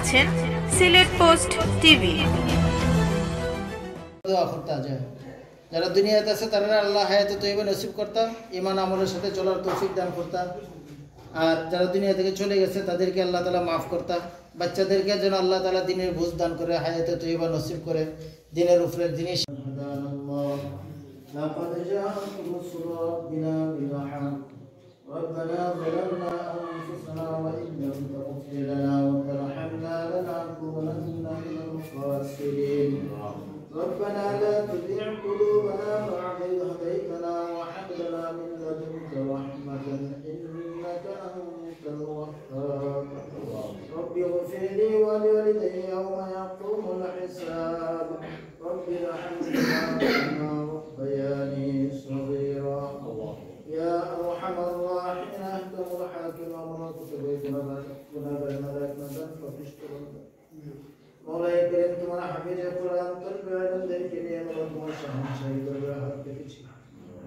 দেখছেন Sylhet post TV. যারা দুনিয়াতে আছে তারা আল্লাহ হায়াতে তৈবা নসিব করতাম, ঈমান আমলের সাথে চলার তৌফিক দান করতাম। আর যারা দুনিয়া থেকে চলে গেছে তাদেরকে আল্লাহ তাআলা মাফ করতাম। বাচ্চাদেরকে যেন আল্লাহ তাআলা দিনের বুঝ দান করে, হায়াতে তৈবা নসিব করে, দিনের উপরে জিনিস। لقد جاءكم رسل ربنا بالحق ربنا ظلمنا أنفسنا وإن لم تغفر لنا وترحمنا لنكونن من الخاسرين ربنا لا تزغ قلوبنا بعد إذ هديتنا وهب لنا من لدنك رحمة إنك أنت الوهاب رب اغفر لي ولوالدي يوم يقوم الحساب رب ارحمهما كما ربياني صغيرا يا أرحم الراحمين أنت الحاكم أمرك بيتنا لا تكون بين ذاتنا فبشكر مولاي كريم তোমার হাফিজে কোরআন তলবে আলেমদেরকে নিয়ে আমরা তোমার শাহনশাহী দরবারে হাত পেতেছি।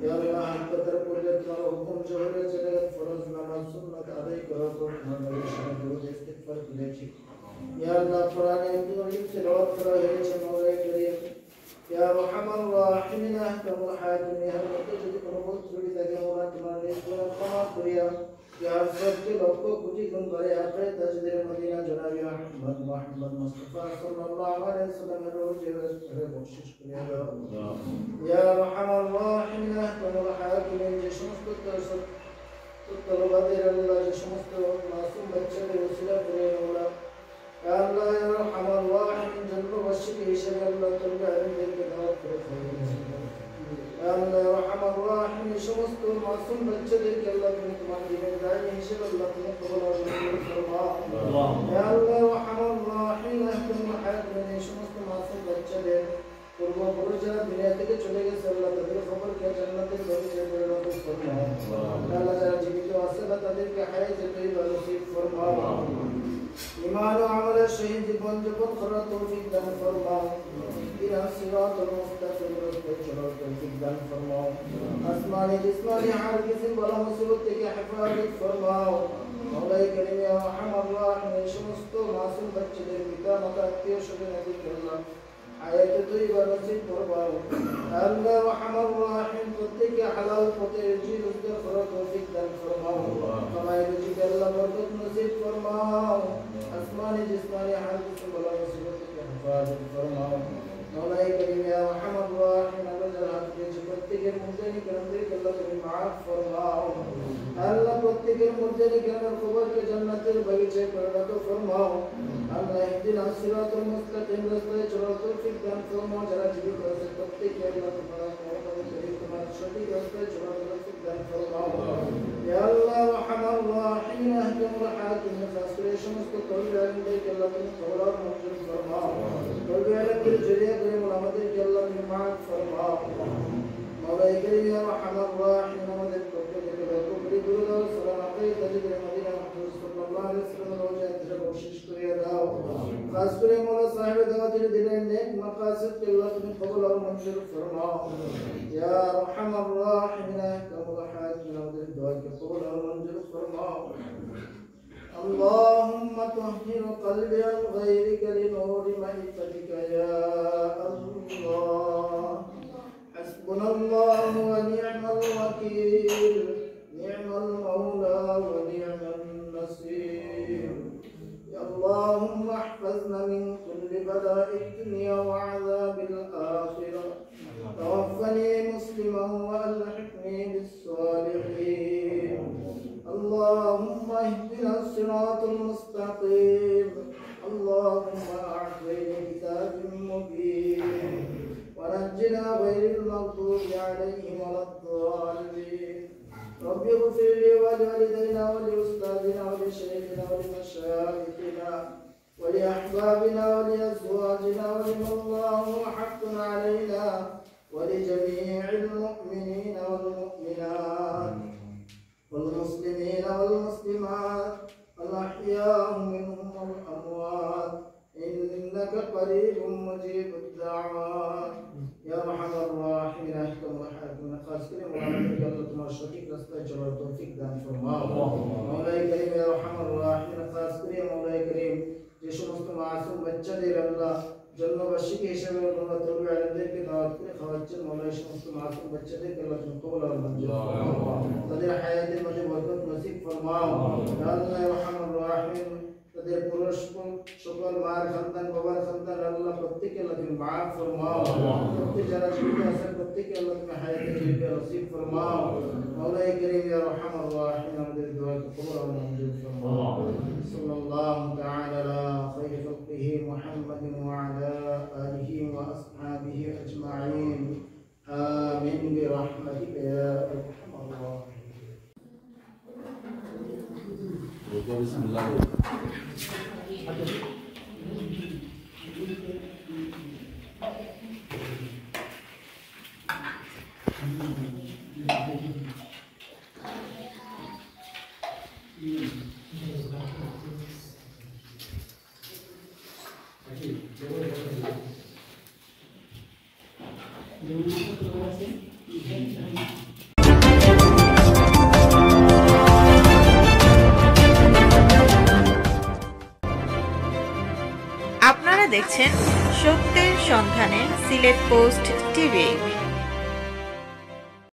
ইয়া আল্লাহ, হাত পাতার পরে তোমার হুকুম জোহরে চলে ফরজ নামাজ সুন্নাত আদায় করার পর তোমার নবীর সাথে ইস্তিগফার করেছি। ইয়া আল্লাহ, কোরআনে তুমি তিলাওয়াত করা হয়েছে مولاي كريم ইয়া আরহামার রাহিমিন আহকামুল হাকিমিন হযরত যদি কোনো ভুল ত্রুটি থাকে মোলা তোমার নিকট ক্ষমা করিয়া ইয়া সবকে লক্ষ কোটি গুণ করে আপনি তাজদের মদিনা জনাবি আহমদ মুহাম্মদ মুস্তাফা সাল্লাল্লাহু আলাইহি ওয়াসাল্লামের রোজে করে বখশিশ করিয়া দাও। ইয়া আরহামার রাহিমিন আহকামুল হাকিমিন যে সমস্ত তলবাদের আল্লাহ যে সমস্ত মাসুম বাচ্চাদের ওসিলা করে মোলা ইয়া আল্লাহ ইয়া আরহামার রাহিমিন জন্মবার্ষিক হিসেবে আল্লাহ তলবে আলেমদেরকে দাওয়াত করে ইয়া আল্লাহ ইয়া আরহামার রাহিমিন সমস্ত মাসুম বাচ্চাদেরকে আল্লাহ তুমি তোমার দ্বীনের দায়ী হিসেবে আল্লাহ তুমি কবুল ও মঞ্জুর ফরমাও। ইয়া আল্লাহ ইয়া আরহামার রাহিমিন আহকামুল হাকিমিন সমস্ত মাসুম বাচ্চাদের পূর্বপুরুষ যারা দুনিয়া থেকে চলে গেছে আল্লাহ তাদের খবরকে জান্নাতের বাগিচায় পরিণত ফরমাও। আল্লাহ যারা জীবিত আছে তাদেরকে হায়াতে তৈয়বা নসিব ফরমাও। ঈমান ও আমলের সহিত জীবন যাপন করার তৌফিক দান ফরমাও। ইহদিনাস সিরাতাল মুস্তাকিম রাস্তায় চলার তৌফিক দান ফরমাও। আসমানি জিসমানি হার কিসিম বালা মুসিবত থেকে হেফাজত ফরমাও। মওলাই করিম ইয়া আরহামার রাহিমিন সমস্ত মাসুম বাচ্চাদের পিতা মাতা আত্মীয় স্বজনদের আল্লাহ হায়াতে তৈয়বা নসিব ফরমাও। আল্লাহ আরহামার রাহিম প্রত্যেককে হালাল পথে রিজিক রোজগার করার তৌফিক দান ফরমাও। কামাই রুজিকে আল্লাহ বরকত নসিব ফরমাও। আসমানি জিসমানি হার কিসিম বালা মুসিবত থেকে হেফাজত ফরমাও। মওলাই করিম ইয়া আরহামার রাহিমিন আল্লাহ যারা হাত দিয়েছে প্রত্যেকের মুর্দানি کرامদেরকে আল্লাহ তুমি মাফ ফরমাও। আল্লাহ প্রত্যেকের মুর্দানি کرامের কবরকে জান্নাতের বাগিচায় পরিণত ফরমাও। আল্লাহ ইহদিনাস সিরাতাল মুস্তাকিম রাস্তায় চলার তৌফিক দান ফরমাও। যারা জীবিত আছে প্রত্যেককে আল্লাহ তোমার মহব্বত করিম তোমার সঠিক রাস্তায় চলার তৌফিক দান ফরমাও। ইয়া আল্লাহ আরহামার রাহিমিন আহকামুল হাকিমিন খাস করে সমস্ত তলবে আলেমদেরকে আল্লাহ তুমি কবুল ও মঞ্জুর ফরমাও। তলবে আলেমদের জরিয়া করে আমাদেরকে আল্লাহ তুমি মাফ ফরমাও। মওলাই করিম ইয়া আরহামার রাহিমিন আমাদের পক্ষ থেকে যত বড় দুরূদ ও সালাম আতাই তাজদের মদিনা মুহাম্মদ সাল্লাল্লাহু আলাইহি ওয়াসাল্লামের রওজা থেকে বখশিশ করিয়া দাও। খাস করে মওলা সাহেব দাওয়াতের দিনের নেক মাকাসিদ কে আল্লাহ তুমি কবুল ও মঞ্জুর ফরমাও। ইয়া আরহামার রাহিমিন আহকামুল হাকিমিন আমাদের দোয়াকে কবুল ও মঞ্জুর ফরমাও। اللهم طهر قلبي عن غيرك لنور معرفتك يا الله حسبنا الله ونعم الوكيل نعم المولى ونعم النصير يا اللهم احفظنا من كل بلاء الدنيا وعذاب الآخرة توفني مسلما والحقني بالصالحين اللهم اهدنا الصراط المستقيم اللهم اعطنا كتاب مبين ونجنا غير المغضوب عليهم ولا الضالين رب اغفر لي ولوالدينا ولأستاذنا ولشيخنا ولمشايخنا ولأحبابنا ولأزواجنا ولمن الله حق علينا ولجميع المؤمنين والمؤمنات والمسلمين والمسلمات الأحياء منهم والأموات إنك قريب مجيب الدعوات يا أرحم الراحمين أحكم الحاكمين خاص করে মোলানাকে আল্লাহ তোমার সঠিক রাস্তায় চলার তৌফিক দান ফরমাও। মওলাই করিম ইয়া আরহামার রাহিমিন খাস করে মওলাই করিম যে সমস্ত বাচ্চাদের আল্লাহ জন্মবার্ষিকী হিসেবে আল্লাহ তলবে আলেমদেরকে দাওয়াত করে খাওয়াচ্ছেন মৌলা এই সমস্ত মাসুম বাচ্চাদেরকে আল্লাহ কবুল আর মঞ্জুর ফরমাও তাদের হায়াতের মধ্যে বরকত নসিব ফরমাও ইয়া আল্লাহ ইয়া রাহমানুর রাহিম তাদের পুরুষ সকল মার সন্তান বাবার সন্তান আল্লাহ প্রত্যেককে আল্লাহ তুমি মাফ ফরমাও প্রত্যেক যারা জীবিত আছে প্রত্যেককে আল্লাহ তুমি হায়াতের জীবিকা নসিব ফরমাও মৌলা করিম ইয়া রাহমানুর রাহিম আমাদের দোয়া কবুল আর মঞ্জুর ফরমাও সাল্লাল্লাহু তাআলা আলা খায়রি খালকিহি মুহাম্মাদিন ওয়া আলা আলিহি ওয়া আসহাবিহি আজমাইন আমিন বিরহমাতিকা ইয়া আরহামার রাহিমিন বিসমিল্লাহ আপনারা দেখছেন সত্যের সন্ধানে সিলেট পোস্ট টিভি।